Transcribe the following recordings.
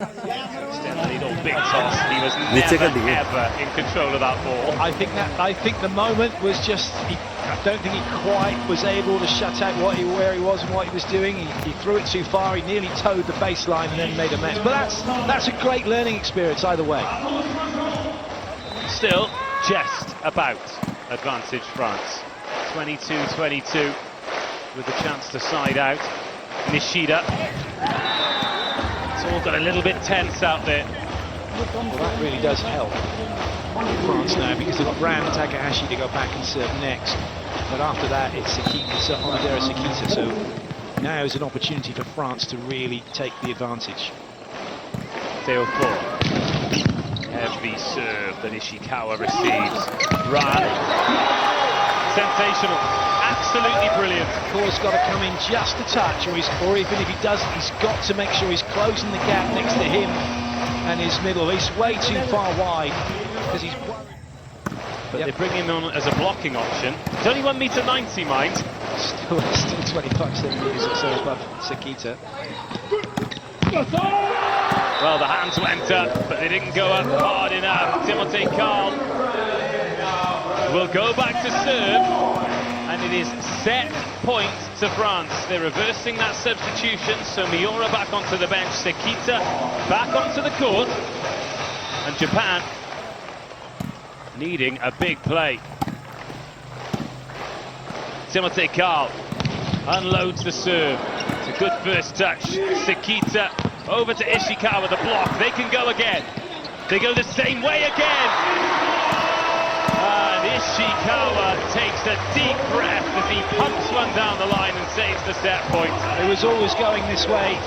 Still a little big toss. He was never ever in control of that ball. I think the moment was just. I don't think he quite was able to shut out where he was and what he was doing. He threw it too far. He nearly towed the baseline and then made a mess. But that's a great learning experience either way. Still, just about advantage France. 22-22 with the chance to side out. Nishida. It's all got a little bit tense out there. Well, that really does help France now because they've got Ran and Takahashi to go back and serve next. But after that, it's Sekita, Onodera Sekita. So now is an opportunity for France to really take the advantage. Theo 4. Heavy serve that Ishikawa receives. Ran. Sensational. Absolutely brilliant. Core's got to come in just a touch, or even if he doesn't, he's got to make sure he's closing the gap next to him and his middle. He's way too far wide because he's worried. But they bring him on as a blocking option. It's only 1.90 meters, mind. Still 25 centimeters or so above Sekita. Well, the hands went up, but they didn't go up hard enough. Timothée Carl will go back to serve, and it is set point to France. They're reversing that substitution, so Miura back onto the bench, Sekita back onto the court, and Japan needing a big play. Timothée Carl unloads the serve. It's a good first touch. Sekita over to Ishikawa, the block. They can go again. They go the same way again. And Ishikawa takes a deep breath as he pumps one down the line and saves the set point. It was always going this way.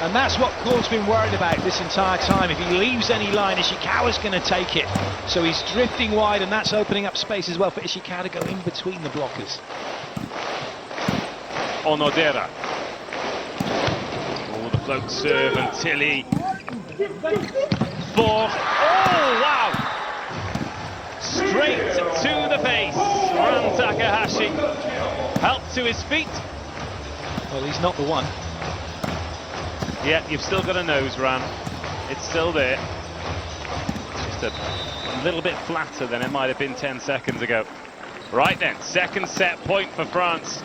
And that's what Claude's been worried about this entire time. If he leaves any line, Ishikawa's going to take it. So he's drifting wide, and that's opening up space as well for Ishikawa to go in between the blockers. Onodera. Oh, the float serve and Tilly. Fourth. Oh, wow! Straight to the face. Ran Takahashi. Helped to his feet. Well, he's not the one. Yeah, you've still got a nose, Ran. It's still there. It's just a little bit flatter than it might have been 10 seconds ago. Right then, second set point for France.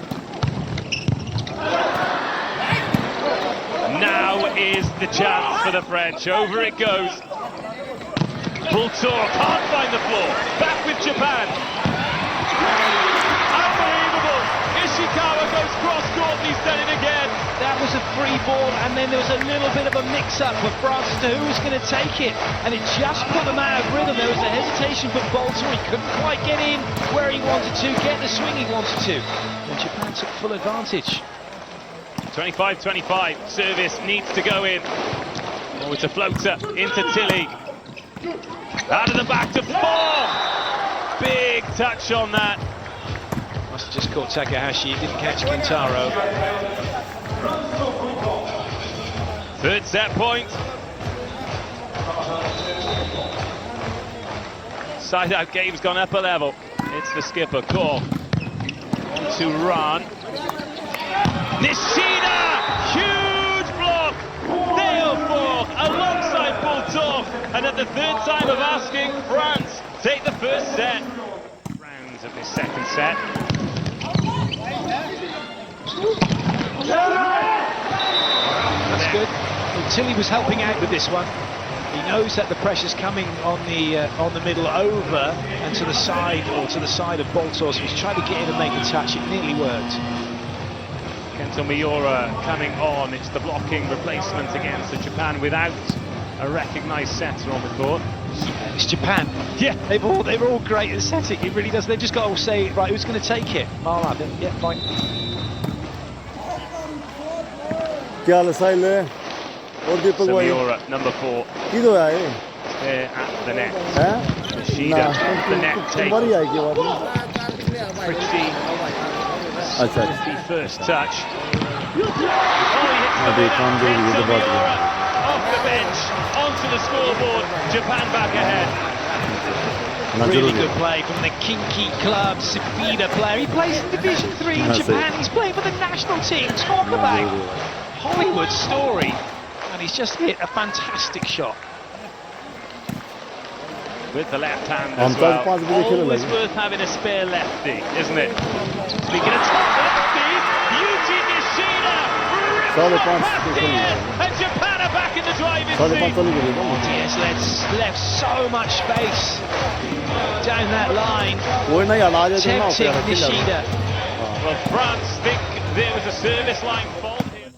Now is the chance for the French. Over it goes. Bultor can't find the floor. Back with Japan. Unbelievable. Ishikawa goes cross-court and he's done it again. That was a free ball, and then there was a little bit of a mix-up with France as to who was going to take it, and it just put them out of rhythm. There was a hesitation for Bolter. He couldn't quite get in where he wanted to, get the swing he wanted to. And Japan took full advantage. 25-25, service needs to go in. Oh, it's a floater into Tilly. Out of the back to four. Big touch on that. Must have just caught Takahashi, he didn't catch Kintaro. Third set point. Side out game's gone up a level. It's the skipper, Cole. To Ran. Nishida! Huge block! Theo Fork alongside Bultor. And at the third time of asking, France take the first set. Rounds of this second set. That's good. Well, Tilly was helping out with this one. He knows that the pressure's coming on the middle over and to the side, or to the side of Boltor, so he's trying to get in and make a touch. It nearly worked. Kento Miura coming on. It's the blocking replacement against Japan without a recognised setter on the court. Yeah, it's Japan. Yeah, they're all great at setting. It really does. They've just got to say, right, who's going to take it? I'll have it. Yeah, fine. Miura, number 4. There at the net. Nishida, the net take. Pretty first touch. Oh, he hits the Miura off the bench, onto the scoreboard. Japan back ahead. Really good play from the Kinki Club, Sifida player. He plays in Division 3 in Japan. He's playing for the national team. Talk about Hollywood story. And he's just hit a fantastic shot. With the left hand as well. Always worth having a spare lefty, isn't it? Speaking of top lefty, Yuji Nishida rips past Diaz, and Japan are back in the driving seat. Diaz left so much space down that line, tempting Nishida. Well, France think there was a service line fault here.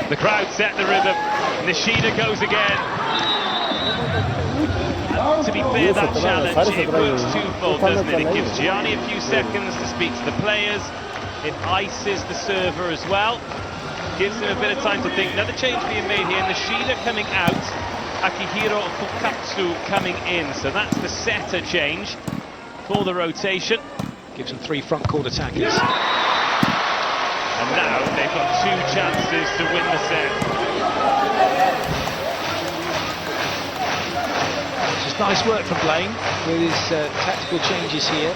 The crowd set the rhythm. Nishida goes again. To be fair, that challenge, it works twofold, doesn't it? It gives Gianni a few seconds to speak to the players. It ices the server as well. Gives him a bit of time to think. Another change being made here. Nishida coming out. Akihiro Fukatsu coming in. So that's the setter change for the rotation. Gives them 3 front court attackers. And now they've got 2 chances to win the set. Just nice work from Blaine with his tactical changes here.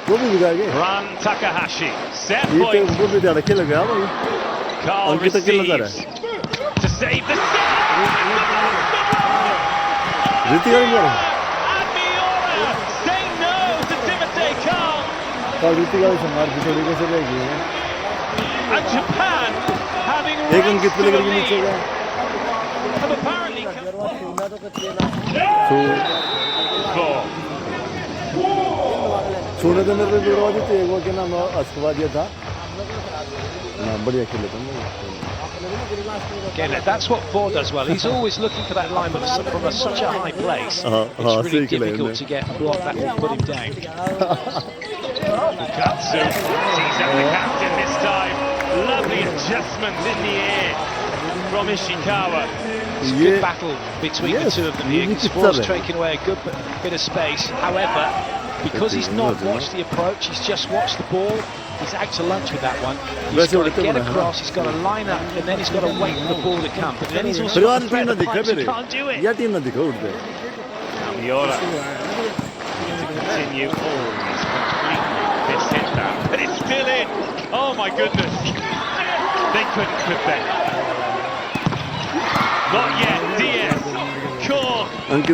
Ran Takahashi, set point. Carl receives to save the set. And Miura say no to Timotei Carl. And Japan having raced to the lead. Have apparently four. Again, that's what Ford does well. He's always looking for that line from such a high place. It's really difficult to get a block that will put him down. Fukatsu sees up the captain this time. Lovely adjustment in the air from Ishikawa. It's a good battle between the two of them here. Ford's taking away a good bit of space. However, because he's not watched the approach, he's just watched the ball. He's out to lunch with that one. He's got to get across, he's got to line up, and then he's got to wait for the ball to come. But then he's also got to threat the pipes, he can't do it. Miura to continue. Oh, he's completely mishit that. But it's still in. Oh my goodness. They couldn't, could they? Not yet. Diaz. Core. Oh, the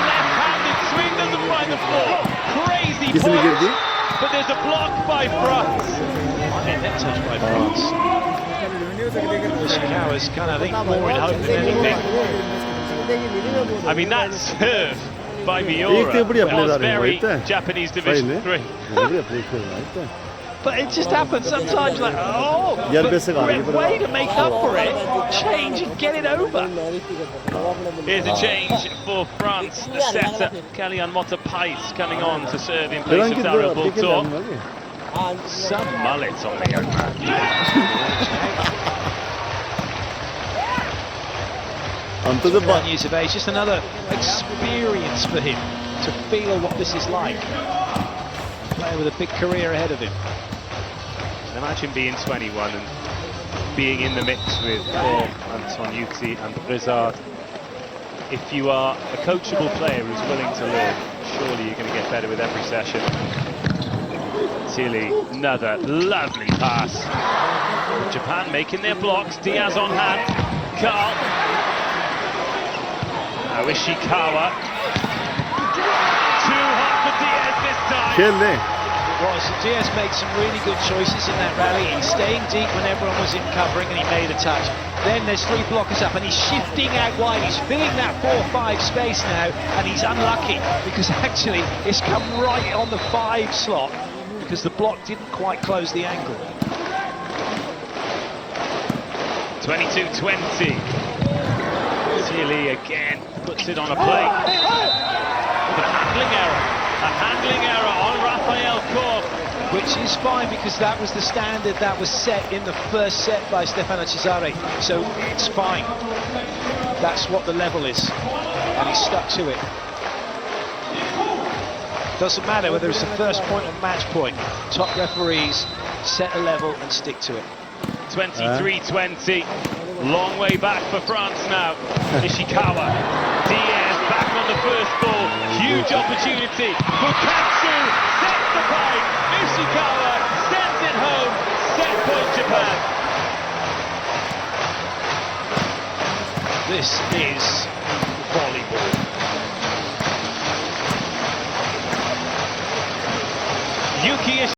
left-handed swing doesn't find the floor. Crazy point. But there's a block by France. And net touch by France. Ishikawa's kind of, I think, more in hope than anything. I mean, that serve by Miura was very Japanese Division 3. But it just happens sometimes, like, oh, but way to make up for it, change and get it over. Here's a change for France. The setter, Kalyan Motapais, coming on to serve in place of Daryl Bultor. Some mullet on the young man. He's 1 years of age, just another experience for him to feel what this is like. A player with a big career ahead of him. Imagine being 21 and being in the mix with Paul, Antoniucci and Brizard. If you are a coachable player who's willing to learn, surely you're going to get better with every session. Tilly, another lovely pass. Japan making their blocks. Diaz on hand. Carl. Now Ishikawa. Too hot for Diaz this time. Diaz made some really good choices in that rally. He's staying deep when everyone was in covering, and he made a touch. Then there's 3 blockers up, and he's shifting out wide. He's filling that 4-5 space now, and he's unlucky because actually it's come right on the 5 slot because the block didn't quite close the angle. 22-20. Tilly again puts it on a plate. With a handling error. A handling error on Rafael Korf. Which is fine because that was the standard that was set in the first set by Stefano Cesare. So it's fine. That's what the level is. And he stuck to it. Doesn't matter whether it's the first point or match point. Top referees set a level and stick to it. 23-20. Long way back for France now. Ishikawa. Diaz back on the first ball. Huge opportunity. Fukatsu set the pipe. Nishikawa sends it home. Set point Japan. This is volleyball. Yuki